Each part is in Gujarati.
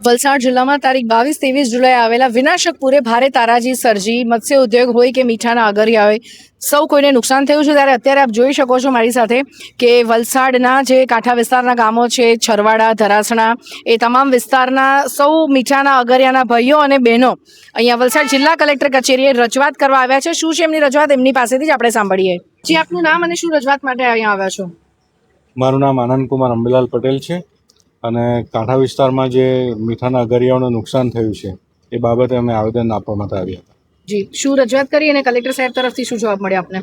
વલસાડ જિલ્લામાં તારીખ 22-23 જુલાઈ આવેલા વિનાશક પૂરે ભારે તારાજી સર્જી મત્સ્ય ઉદ્યોગ હોય કે મીઠાના અગરિયા હોય સૌ કોઈને નુકસાન થયું છે। ત્યારે અત્યારે આપ જોઈ શકો છો મારી સાથે કે વલસાડના જે કાંઠા વિસ્તારના ગામો છે છરવાડા ધરાસણા એ તમામ વિસ્તારના સૌ મીઠાના અગરિયાના ભાઈઓ અને બહેનો અહીંયા વલસાડ જિલ્લા કલેક્ટર કચેરીએ રજૂઆત કરવા આવ્યા છે। શું છે એમની રજૂઆત એમની પાસેથી જ આપણે સાંભળીએ। જી, આપનું નામ અને શું રજૂઆત માટે અહીંયા આવ્યા છો? મારું નામ આનંદ કુમાર અંબેલાલ પટેલ છે અને કાંઠા વિસ્તારમાં જે મીઠાના અગરિયાઓને નુકસાન થયું છે એ બાબતે અમે આવેદન આપવા માટે આવ્યા હતા। જી, શું રજૂઆત કરી અને કલેક્ટર સાહેબ તરફથી શું જવાબ મળ્યો આપને?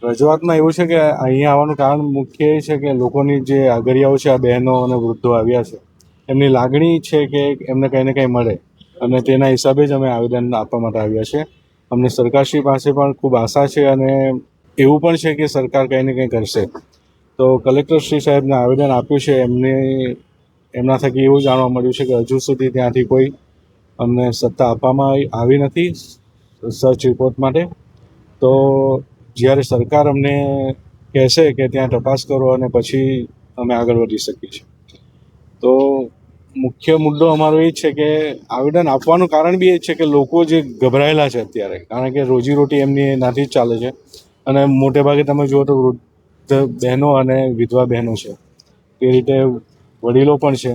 રજૂઆતમાં એવું છે કે અહીંયા આવવાનું કારણ મુખ્ય એ છે કે લોકોની જે અગરિયાઓ છે આ બહેનો અને વૃદ્ધો આવ્યા છે એમની લાગણી છે કે એમને કંઈ ને કંઈ મળે અને તેના હિસાબે જ અમે આવેદન આપવા માટે આવ્યા છે। અમને સરકારશ્રી પાસે પણ ખૂબ આશા છે અને એવું પણ છે કે સરકાર કંઈ ને કંઈ કરશે। તો કલેક્ટર શ્રી સાહેબને આવેદન આપ્યું છે એમના થકી એવું જાણવા મળ્યું છે કે હજુ સુધી ત્યાંથી કોઈ અમને સત્તા આપવામાં આવી નથી સર્ચ રિપોર્ટ માટે। તો જ્યારે સરકાર અમને કહેશે કે ત્યાં તપાસ કરો અને પછી અમે આગળ વધી શકીએ છીએ। તો મુખ્ય મુદ્દો અમારો એ છે કે આવેદન આપવાનું કારણ બી એ છે કે લોકો જે ગભરાયેલા છે અત્યારે, કારણ કે રોજીરોટી એમની એનાથી જ ચાલે છે અને મોટે ભાગે તમે જુઓ તો વૃદ્ધ બહેનો અને વિધવા બહેનો છે, તે રીતે વડીલો પણ છે,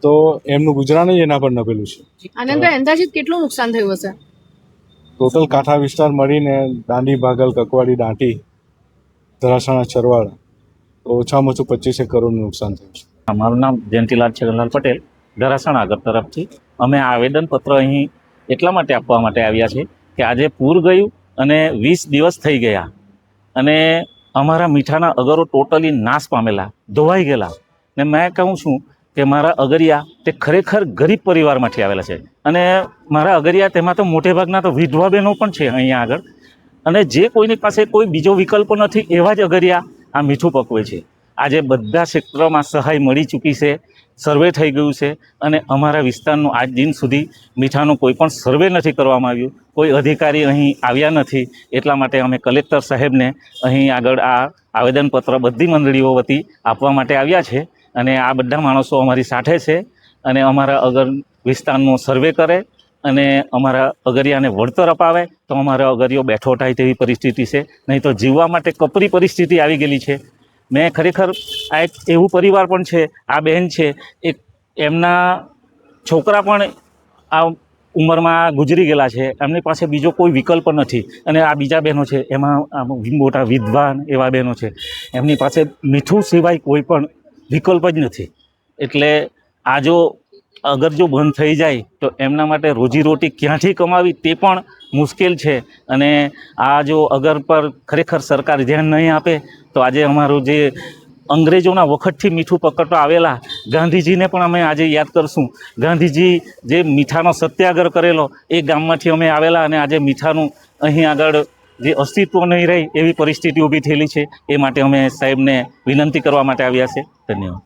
તો એમનું ગુજરાન જ એના પર નભેલું છે। આનંદભાઈ, અંદાજિત કેટલું નુકસાન થયું હશે? ટોટલ કાંઠા વિસ્તાર મળીને દાંડી, ભાગલ, કકવાડી, દાંટી, ધરાસણા, છરવાડા તો ઓછામાં ઓછું 25 કરોડનું નુકસાન થયું છે। મારું નામ જયંતિલાલ છગનલાલ પટેલ, ધરાસણા આગળ તરફથી અમે આવેદનપત્ર અહીં એટલા માટે આપવા માટે આવ્યા છે કે આજે પૂર ગયું અને 20 દિવસ થઈ ગયા અને અમારા મીઠાના અગરો ટોટલી નાશ પામેલા, ધોવાઈ ગયેલા। ને મેં કહું છું કે મારા અગરિયા તે ખરેખર ગરીબ પરિવારમાંથી આવેલા છે અને મારા અગરિયા તેમાં તો મોટે ભાગના તો વિધવા બહેનો પણ છે અહીંયા આગળ, અને જે કોઈની પાસે કોઈ બીજો વિકલ્પ નથી એવા જ અગરિયા આ મીઠું પકવે છે। આજે બધા ક્ષેત્રોમાં સહાય મળી ચૂકી છે, સર્વે થઈ ગયું છે અને અમારા વિસ્તારનું આજ દિન સુધી મીઠાનું કોઈ પણ સર્વે નથી કરવામાં આવ્યું, કોઈ અધિકારી અહીં આવ્યા નથી। એટલા માટે અમે કલેક્ટર સાહેબને અહીં આગળ આ આવેદનપત્ર બધી મંડળીઓ વતી આપવા માટે આવ્યા છે અને આ બધા માણસો અમારી સાથે છે અને અમારા અગર વિસ્તારનો સર્વે કરે અને અમારા અગરિયાને વળતર અપાવે તો અમારા અગરિયો બેઠો થાય તેવી પરિસ્થિતિ છે, નહીં તો જીવવા માટે કપરી પરિસ્થિતિ આવી ગયેલી છે। મેં ખરેખર આ એક એવું પરિવાર પણ છે, આ બહેન છે, એક એમના છોકરા પણ આ ઉંમરમાં ગુજરી ગયેલા છે, એમની પાસે બીજો કોઈ વિકલ્પ નથી અને આ બીજા બહેનો છે એમાં મોટા વિદ્વાન એવા બહેનો છે, એમની પાસે મીઠું સિવાય કોઈ પણ વિકલ્પ જ નથી। એટલે આ અગર જો બંધ થઈ જાય તો એમના માટે રોજીરોટી ક્યાંથી કમાવી તે પણ મુશ્કેલ છે અને આ જો અગર પર ખરેખર સરકાર ધ્યાન નહીં આપે તો આજે અમારું જે અંગ્રેજોના વખતથી મીઠું પકડવા આવેલા ગાંધીજીને પણ અમે આજે યાદ કરશું। ગાંધીજી જે મીઠાનો સત્યાગ્રહ કરેલો એ ગામમાંથી અમે આવેલા અને આજે મીઠાનું અહીં આગળ જે અસ્તિત્વ નહીં રહે એવી પરિસ્થિતિ ઊભી થયેલી છે। એ માટે અમે સાહેબને વિનંતી કરવા માટે આવ્યા છે। ધન્યવાદ।